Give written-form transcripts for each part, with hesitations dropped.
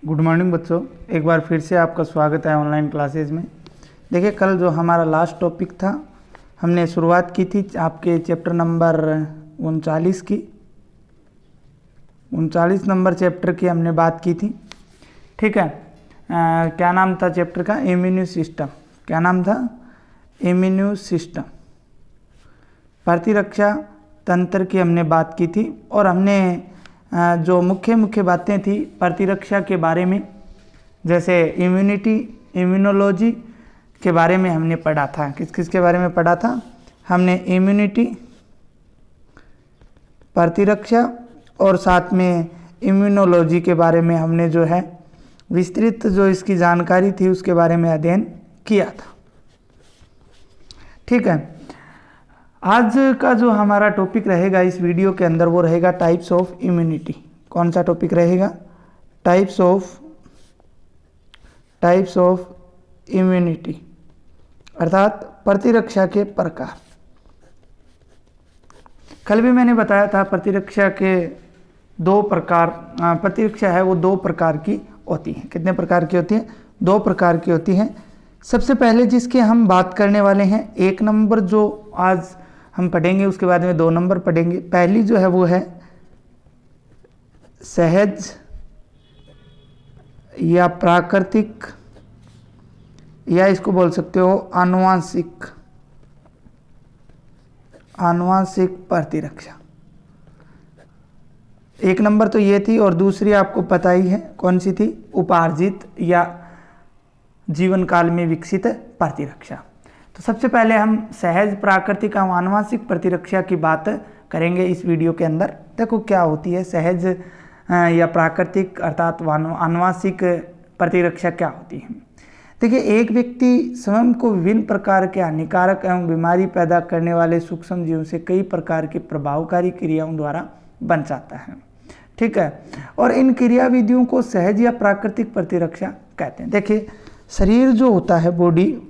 Good morning बच्चों, एक बार फिर से आपका स्वागत है ऑनलाइन क्लासेस में। देखिए, कल जो हमारा लास्ट टॉपिक था, हमने शुरुआत की थी आपके चैप्टर नंबर 39 की। 39 नंबर चैप्टर की हमने बात की थी। ठीक है। क्या नाम था चैप्टर का? Immune system. क्या नाम था? इम्यून सिस्टम, प्रतिरक्षा तंत्र की हमने बात की थी। और हमने जो मुख्य बातें थी प्रतिरक्षा के बारे में, जैसे इम्यूनिटी, इम्यूनोलॉजी के बारे में हमने पढ़ा था। किस किस के बारे में पढ़ा था? हमने इम्यूनिटी, प्रतिरक्षा और साथ में इम्यूनोलॉजी के बारे में हमने जो है विस्तृत जो इसकी जानकारी थी उसके बारे में अध्ययन किया था। ठीक है। आज का जो हमारा टॉपिक रहेगा इस वीडियो के अंदर वो रहेगा टाइप्स ऑफ इम्यूनिटी। कौन सा टॉपिक रहेगा? टाइप्स ऑफ इम्यूनिटी, अर्थात प्रतिरक्षा के प्रकार। कल भी मैंने बताया था प्रतिरक्षा के दो प्रकार, प्रतिरक्षा है वो दो प्रकार की होती है। कितने प्रकार की होती है? दो प्रकार की होती है। सबसे पहले जिसके हम बात करने वाले हैं, एक नंबर जो आज हम पढ़ेंगे, उसके बाद में 2 नंबर पढ़ेंगे। पहली जो है वो है सहज या प्राकृतिक, या इसको बोल सकते हो आनुवांशिक प्रतिरक्षा। एक नंबर तो ये थी, और दूसरी आपको पता ही है कौन सी थी? उपार्जित या जीवन काल में विकसित प्रतिरक्षा। तो सबसे पहले हम सहज, प्राकृतिक और आनुवांशिक प्रतिरक्षा की बात करेंगे इस वीडियो के अंदर। देखो क्या होती है सहज या प्राकृतिक अर्थात आनुवांशिक प्रतिरक्षा क्या होती है। देखिए, एक व्यक्ति स्वयं को विभिन्न प्रकार के हानिकारक एवं बीमारी पैदा करने वाले सूक्ष्म जीवों से कई प्रकार की प्रभावकारी क्रियाओं द्वारा बचाता है। ठीक है। और इन क्रियाविधियों को सहज या प्राकृतिक प्रतिरक्षा कहते हैं। देखिए, शरीर जो होता है, बॉडी,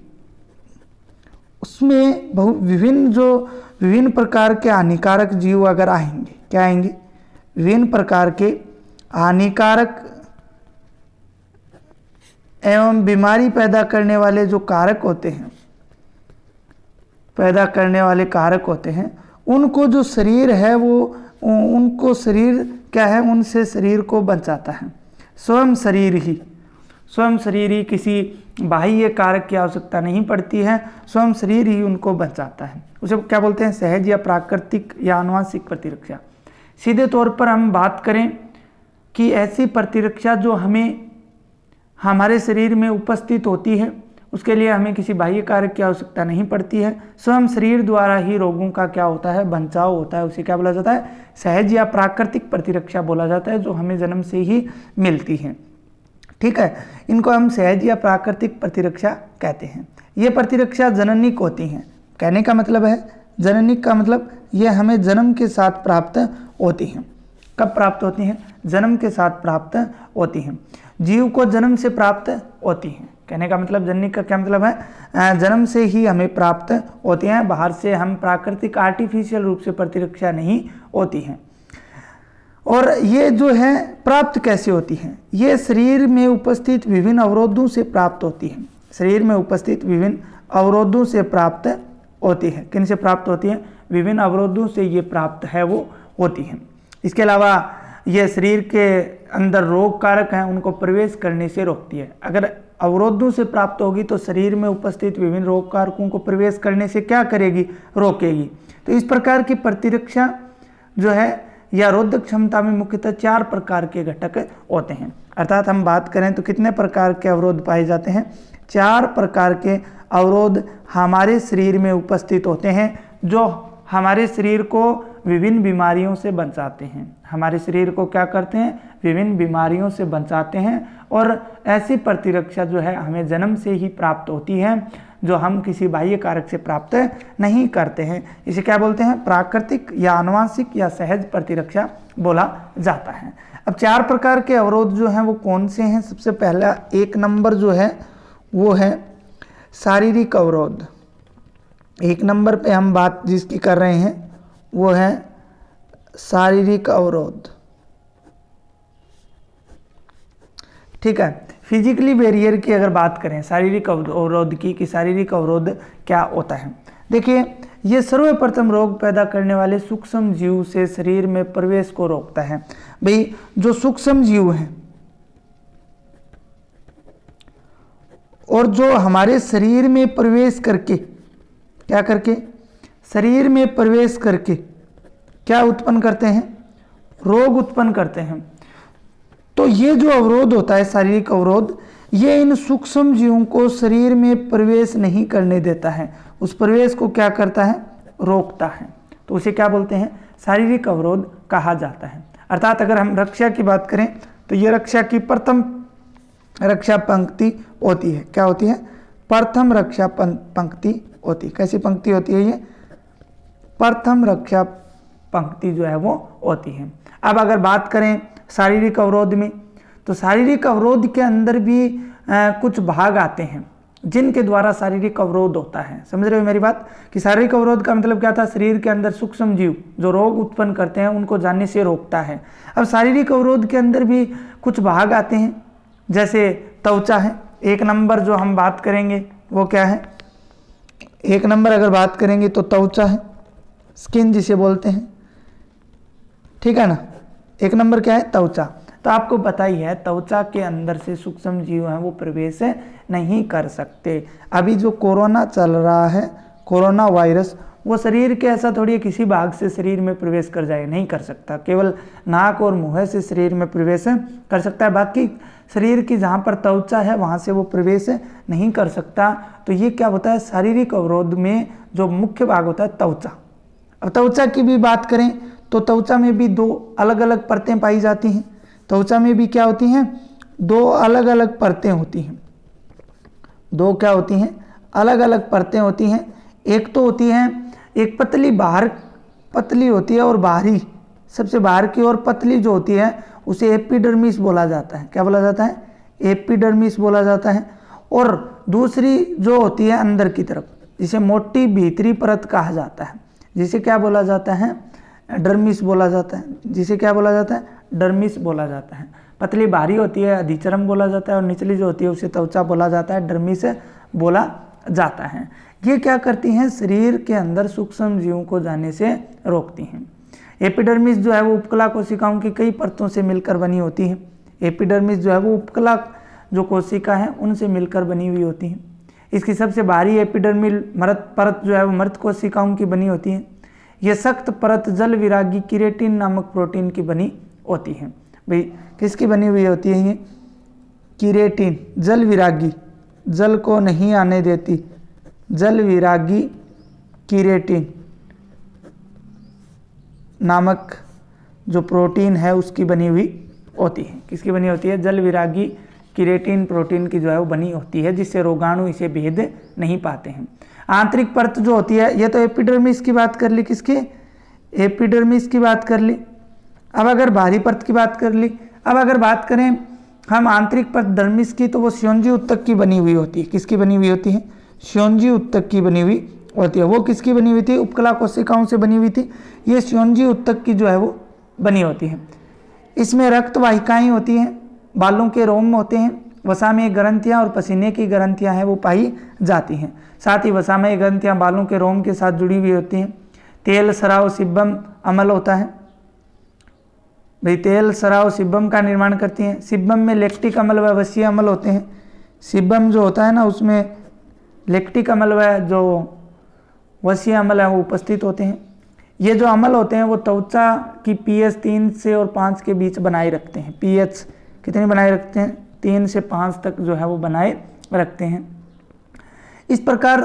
उसमें विभिन्न प्रकार के हानिकारक जीव अगर आएंगे, क्या आएंगे? विभिन्न प्रकार के हानिकारक एवं बीमारी पैदा करने वाले जो कारक होते हैं, उनको जो शरीर है वो उनको शरीर क्या है, उनसे शरीर को बचाता है। स्वयं शरीर ही किसी बाह्य कारक की आवश्यकता नहीं पड़ती है, स्वयं शरीर ही उनको बचाता है। उसे क्या बोलते हैं? सहज या प्राकृतिक या आनुवांशिक प्रतिरक्षा। सीधे तौर पर हम बात करें कि ऐसी प्रतिरक्षा जो हमारे शरीर में उपस्थित होती है, उसके लिए हमें किसी बाह्य कारक की आवश्यकता नहीं पड़ती है, स्वयं शरीर द्वारा ही रोगों का क्या होता है? बचाव होता है। उसे क्या बोला जाता है? सहज या प्राकृतिक प्रतिरक्षा बोला जाता है, जो हमें जन्म से ही मिलती है। ठीक है। इनको हम सहज या प्राकृतिक प्रतिरक्षा कहते हैं। ये प्रतिरक्षा जननिक होती हैं। कहने का मतलब है, जननिक का मतलब ये हमें जन्म के साथ प्राप्त होती हैं। कब प्राप्त होती हैं? जन्म के साथ प्राप्त होती हैं। जीव को जन्म से प्राप्त होती हैं। कहने का मतलब जननिक का क्या मतलब है? जन्म से ही हमें प्राप्त होती हैं। बाहर से हम प्राकृतिक आर्टिफिशियल रूप से प्रतिरक्षा नहीं होती हैं। और ये जो है प्राप्त कैसे होती हैं? ये शरीर में उपस्थित विभिन्न अवरोधों से प्राप्त होती हैं। शरीर में उपस्थित विभिन्न अवरोधों से प्राप्त होती है। किन से प्राप्त होती है? विभिन्न अवरोधों से ये प्राप्त है वो होती हैं। इसके अलावा ये शरीर के अंदर रोग कारक हैं, उनको प्रवेश करने से रोकती है। अगर अवरोधों से प्राप्त होगी तो शरीर में उपस्थित विभिन्न रोग कारकों को प्रवेश करने से क्या करेगी? रोकेगी। तो इस प्रकार की प्रतिरक्षा जो है या रोधक क्षमता में मुख्यतः 4 प्रकार के घटक होते हैं। अर्थात हम बात करें तो कितने प्रकार के अवरोध पाए जाते हैं? 4 प्रकार के अवरोध हमारे शरीर में उपस्थित होते हैं, जो हमारे शरीर को विभिन्न बीमारियों से बचाते हैं। हमारे शरीर को क्या करते हैं? विभिन्न बीमारियों से बचाते हैं। और ऐसी प्रतिरक्षा जो है हमें जन्म से ही प्राप्त होती है, जो हम किसी बाह्य कारक से प्राप्त नहीं करते हैं। इसे क्या बोलते हैं? प्राकृतिक या आनुवांशिक या सहज प्रतिरक्षा बोला जाता है। अब 4 प्रकार के अवरोध जो हैं वो कौन से हैं? सबसे पहला 1 नंबर जो है वो है शारीरिक अवरोध। 1 नंबर पे हम बात जिसकी कर रहे हैं वो है शारीरिक अवरोध। ठीक है। फिजिकली बैरियर की अगर बात करें, शारीरिक अवरोध की, कि शारीरिक अवरोध क्या होता है। देखिए, ये सर्वप्रथम रोग पैदा करने वाले सूक्ष्म जीव से शरीर में प्रवेश को रोकता है। भाई, जो सूक्ष्म जीव हैं और जो हमारे शरीर में प्रवेश करके, क्या करके, शरीर में प्रवेश करके क्या उत्पन्न करते हैं, रोग उत्पन्न करते हैं। तो ये जो अवरोध होता है, शारीरिक अवरोध, ये इन सूक्ष्म जीवों को शरीर में प्रवेश नहीं करने देता है, उस प्रवेश को क्या करता है, रोकता है। तो उसे क्या बोलते हैं, शारीरिक अवरोध कहा जाता है। अर्थात अगर हम रक्षा की बात करें तो ये रक्षा की प्रथम रक्षा पंक्ति होती है। क्या होती है, प्रथम रक्षा पंक्ति होती है। कैसी पंक्ति होती है, ये प्रथम रक्षा पंक्ति जो है वो होती है। अब अगर बात करें शारीरिक अवरोध में, तो शारीरिक अवरोध के अंदर भी कुछ भाग आते हैं जिनके द्वारा शारीरिक अवरोध होता है। समझ रहे हो मेरी बात, कि शारीरिक अवरोध का मतलब क्या था, शरीर के अंदर सूक्ष्म जीव जो रोग उत्पन्न करते हैं उनको जाने से रोकता है। अब शारीरिक अवरोध के अंदर भी कुछ भाग आते हैं, जैसे त्वचा है। एक नंबर जो हम बात करेंगे वो क्या है, एक नंबर अगर बात करेंगे तो त्वचा है, स्किन जिसे बोलते हैं, ठीक है ना। एक नंबर क्या है, त्वचा। तो आपको पता ही है, त्वचा के अंदर से सूक्ष्म जीव हैं वो प्रवेश नहीं कर सकते। अभी जो कोरोना चल रहा है, कोरोना वायरस, वो शरीर के ऐसा थोड़ी किसी भाग से शरीर में प्रवेश कर जाए, नहीं कर सकता। केवल नाक और मुंह से शरीर में प्रवेश कर सकता है, बाकी शरीर की जहाँ पर त्वचा है वहाँ से वो प्रवेश नहीं कर सकता। तो ये क्या होता है, शारीरिक अवरोध में जो मुख्य भाग होता है त्वचा। अब त्वचा की भी बात करें तो त्वचा में भी दो अलग अलग परतें पाई जाती हैं। त्वचा में भी क्या होती हैं, दो अलग अलग परतें होती हैं। दो क्या होती हैं, अलग अलग परतें होती हैं। एक तो होती है, एक पतली बाहर पतली होती है और बाहरी, सबसे बाहर की ओर पतली जो होती है उसे एपिडर्मिस बोला जाता है। क्या बोला जाता है, एपिडर्मिस बोला जाता है। और दूसरी जो होती है अंदर की तरफ, जिसे मोटी भीतरी परत कहा जाता है, जिसे क्या बोला जाता है, डर्मिस बोला जाता है। जिसे क्या बोला जाता है, डर्मिस बोला जाता है। पतली बाहरी होती है अधिचर्म बोला जाता है, और निचली जो होती है उसे त्वचा बोला जाता है, डर्मिस बोला जाता है। ये क्या करती हैं, शरीर के अंदर सूक्ष्म जीवों को जाने से रोकती हैं। एपिडर्मिस जो है वो उपकला कोशिकाओं की कई परतों से मिलकर बनी होती है। एपिडर्मिस जो है वो उपकला जो कोशिका है उनसे मिलकर बनी हुई होती है। इसकी सबसे बाहरी एपिडर्मिल परत जो है वो मृत कोशिकाओं की बनी होती है। यह सख्त परत जल विरागी किरेटिन नामक प्रोटीन की बनी होती है। भाई, किसकी बनी हुई होती है ये, किरेटिन, जल विरागी, जल को नहीं आने देती, जल विरागी किरेटिन नामक जो प्रोटीन है उसकी बनी हुई होती है। किसकी बनी होती है, जल विरागी किरेटिन प्रोटीन की जो है वो बनी होती है, जिससे रोगाणु इसे भेद नहीं पाते हैं। आंतरिक परत जो होती है, ये तो एपिडर्मिस की बात कर ली, किसकी, एपिडर्मिस की बात कर ली। अब अगर बाहरी परत की बात कर ली, अब अगर बात करें हम आंतरिक परत डर्मिस की, तो वो श्योंजी उत्तक की बनी हुई होती है। किसकी बनी हुई होती है, श्योंजी उत्तक की बनी हुई होती है। वो किसकी बनी हुई थी, उपकला कोशिकाओं से बनी हुई थी। ये श्योंजी उत्तक की जो है वो बनी होती है। इसमें रक्त वाहिकाएं होती हैं, बालों के रोम होते हैं, वसा में ग्रंथियाँ और पसीने की ग्रंथियाँ हैं वो पाई जाती हैं। साथ ही वसा में ग्रंथियाँ बालों के रोम के साथ जुड़ी हुई होती हैं। तेल सराव सिब्बम अमल होता है। भाई, तेल सराव सिब्बम का निर्माण करती हैं। सिब्बम में लैक्टिक अम्ल व वसीय अम्ल होते हैं। सिब्बम जो होता है ना, उसमें लैक्टिक अम्ल व जो वसीय अम्ल है वो उपस्थित होते हैं। ये जो अम्ल होते हैं वो त्वचा की pH 3 से और 5 के बीच बनाए रखते हैं। pH कितनी बनाए रखते हैं, 3 से 5 तक जो है वो बनाए रखते हैं। इस प्रकार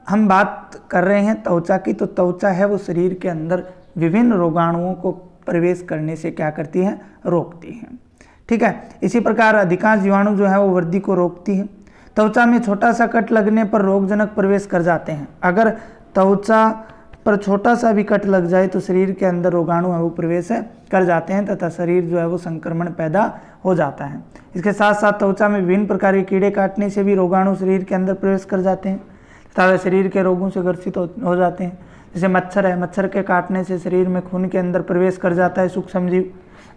हम बात कर रहे हैं त्वचा की, तो त्वचा है वो शरीर के अंदर विभिन्न रोगाणुओं को प्रवेश करने से क्या करती है, रोकती है। ठीक है। इसी प्रकार अधिकांश जीवाणु जो है वो वृद्धि को रोकती है। त्वचा में छोटा सा कट लगने पर रोगजनक प्रवेश कर जाते हैं। अगर त्वचा पर छोटा सा भी कट लग जाए तो शरीर के अंदर रोगाणु है वो प्रवेश कर जाते हैं तथा शरीर जो है वो संक्रमण पैदा हो जाता है। इसके साथ साथ त्वचा में विभिन्न प्रकार के कीड़े काटने से भी रोगाणु शरीर के अंदर प्रवेश कर जाते हैं तथा शरीर के रोगों से ग्रसित हो जाते हैं। जैसे मच्छर है, मच्छर के काटने से शरीर में खून के अंदर प्रवेश कर जाता है सूक्ष्म जीव।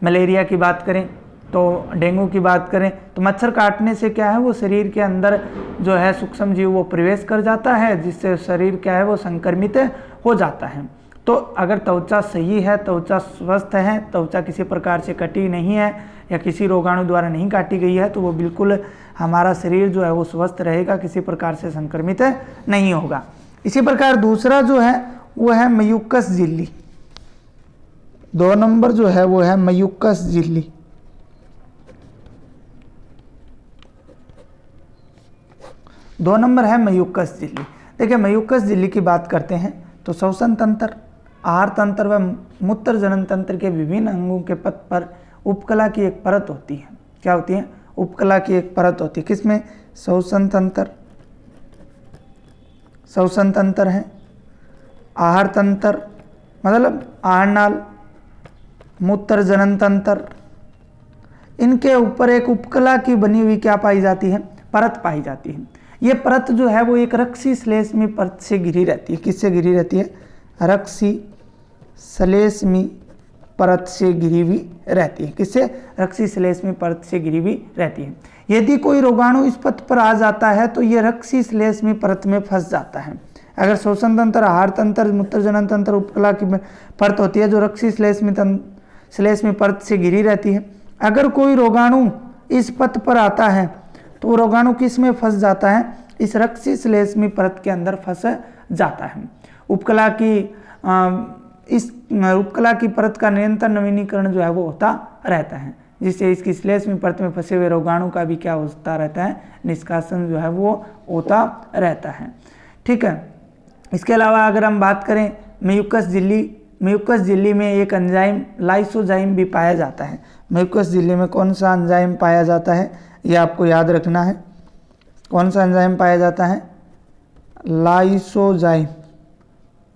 मलेरिया की बात करें तो डेंगू की बात करें तो मच्छर काटने से क्या है वो शरीर के अंदर जो है सूक्ष्म जीव वो प्रवेश कर जाता है, जिससे शरीर क्या है वो संक्रमित हो जाता है। तो अगर त्वचा सही है, त्वचा स्वस्थ है, त्वचा किसी प्रकार से कटी नहीं है या किसी रोगाणु द्वारा नहीं काटी गई है, तो वो बिल्कुल हमारा शरीर जो है वो स्वस्थ रहेगा, किसी प्रकार से संक्रमित नहीं होगा। इसी प्रकार दूसरा जो है वो है म्यूकस झिल्ली। 2 नंबर जो है वो है म्यूकस झिल्ली। दो नंबर है म्यूकस झिल्ली। देखिए म्यूकस झिल्ली की बात करते हैं तो श्वसन तंत्र, आहार तंत्र व मूत्र जनन तंत्र के विभिन्न अंगों के पथ पर उपकला की एक परत होती है। क्या होती है? उपकला की एक परत होती है। किसमें? श्वसन तंत्र, श्वसन तंत्र है, आहार तंत्र मतलब आहार नाल, मूत्र जनन तंत्र, इनके ऊपर एक उपकला की बनी हुई क्या पाई जाती है? परत पाई जाती है। ये परत जो है वो एक रक्षी श्लेष्मी परत से घिरी रहती है। किससे घिरी रहती है? रक्षी श्लेष्मी परत से घिरी हुई रहती है। किससे? रक्षी श्लेष्मी परत से घिरी हुई रहती है। यदि कोई रोगाणु इस पथ पर आ जाता है तो ये रक्षी श्लेष्मी परत में फंस जाता है। अगर श्वसन तंत्र, आहार तंत्र, मूत्र जनन तंत्र उपकला की परत होती है जो रक्षी श्लेष्मी परत से घिरी रहती है। अगर कोई रोगाणु इस पथ पर आता है तो वो रोगाणु किस में फंस जाता है? इस रक्षी श्लेष्मी परत के अंदर फंस जाता है। उपकला की परत का निरंतर नवीनीकरण जो है वो होता रहता है, जिससे इसकी श्लेष्मी परत में फंसे हुए रोगाणु का भी क्या होता रहता है? निष्कासन जो है वो होता रहता है। ठीक है। इसके अलावा अगर हम बात करें म्यूकस झिल्ली, म्यूकस झिल्ली में एक एंजाइम लाइसोजाइम भी पाया जाता है। म्यूकस झिल्ली में कौन सा एंजाइम पाया जाता है ये आपको याद रखना है। कौन सा एंजाइम पाया जाता है? लाइसोजाइम।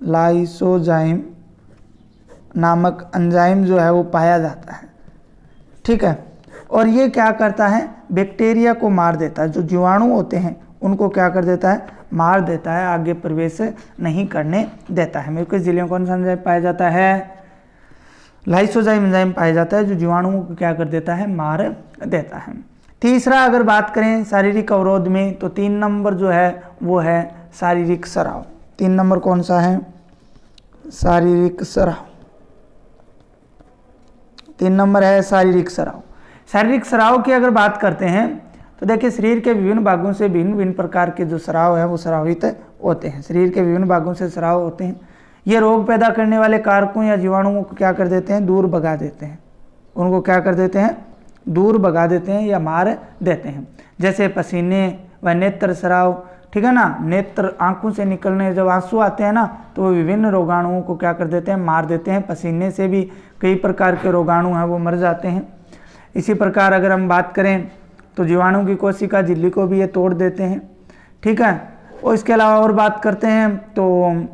लाइसोजाइम नामक एंजाइम जो है वो पाया जाता है। ठीक है। और ये क्या करता है? बैक्टीरिया को मार देता है। जो जीवाणु होते हैं उनको क्या कर देता है? मार देता है, आगे प्रवेश नहीं करने देता है। म्यूकस झिल्ली में कौन सा एंजाइम पाया जाता है? लाइसोजाइम एंजाइम पाया जाता है जो जीवाणुओं को क्या कर देता है? मार देता है। तीसरा अगर बात करें शारीरिक अवरोध में तो 3 नंबर जो है वो है शारीरिक स्राव। 3 नंबर कौन सा है? शारीरिक स्राव। 3 नंबर है शारीरिक स्राव। शारीरिक स्राव की अगर बात करते हैं तो देखिए शरीर के विभिन्न भागों से भिन्न भिन्न प्रकार के जो स्राव है वो स्रावित होते हैं। शरीर के विभिन्न भागों से स्राव होते हैं। ये रोग पैदा करने वाले कारकों या जीवाणुओं को क्या कर देते हैं? दूर भगा देते हैं। उनको क्या कर देते हैं? दूर भगा देते हैं या मार देते हैं। जैसे पसीने व नेत्र स्राव, ठीक है ना, नेत्र आंखों से निकलने जब आंसू आते हैं ना तो वो विभिन्न रोगाणुओं को क्या कर देते हैं? मार देते हैं। पसीने से भी कई प्रकार के रोगाणु हैं वो मर जाते हैं। इसी प्रकार अगर हम बात करें तो जीवाणु की कोशिका झिल्ली को भी ये तोड़ देते हैं। ठीक है। और इसके अलावा और बात करते हैं तो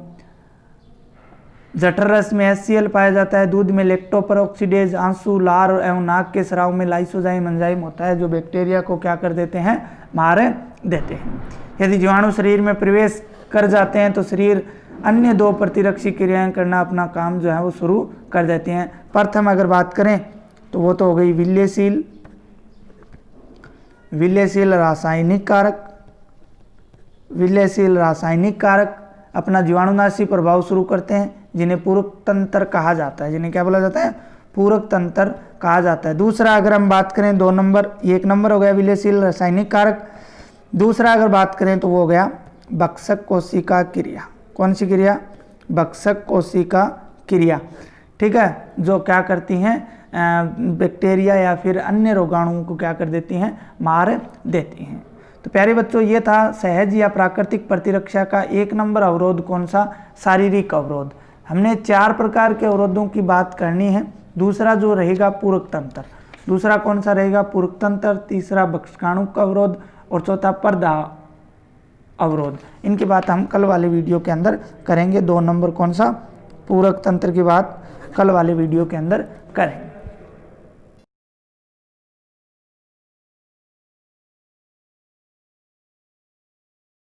जठर रस में HCl पाया जाता है, दूध में लैक्टोपेरोक्सीडेज, आंसू, लार एवं नाक के स्राव में लाइसोजाइम एंजाइम होता है जो बैक्टीरिया को क्या कर देते हैं? मार देते हैं। यदि जीवाणु शरीर में प्रवेश कर जाते हैं तो शरीर अन्य 2 प्रतिरक्षी क्रियाएं करना अपना काम जो है वो शुरू कर देते हैं। प्रथम अगर बात करें तो वो तो हो गई विलयशील रासायनिक कारक। विलयशील रासायनिक कारक अपना जीवाणुनाशी प्रभाव शुरू करते हैं जिन्हें पूरक तंत्र कहा जाता है। जिन्हें क्या बोला जाता है? पूरक तंत्र कहा जाता है। दूसरा अगर हम बात करें 2 नंबर, 1 नंबर हो गया विलयशील रासायनिक कारक। दूसरा अगर बात करें तो वो हो गया भक्षक कोशिका क्रिया। कौन सी क्रिया? भक्षक कोशिका क्रिया। ठीक है। जो क्या करती हैं? बैक्टीरिया या फिर अन्य रोगाणुओं को क्या कर देती हैं? मार देती हैं। तो प्यारे बच्चों ये था सहज या प्राकृतिक प्रतिरक्षा का 1 नंबर अवरोध। कौन सा? शारीरिक अवरोध। हमने 4 प्रकार के अवरोधों की बात करनी है। दूसरा जो रहेगा पूरक तंत्र। दूसरा कौन सा रहेगा? पूरक तंत्र। तीसरा भक्षकाणु का अवरोध और चौथा पर्दा अवरोध। इनकी बात हम कल वाले वीडियो के अंदर करेंगे। 2 नंबर कौन सा? पूरक तंत्र की बात कल वाले वीडियो के अंदर करेंगे।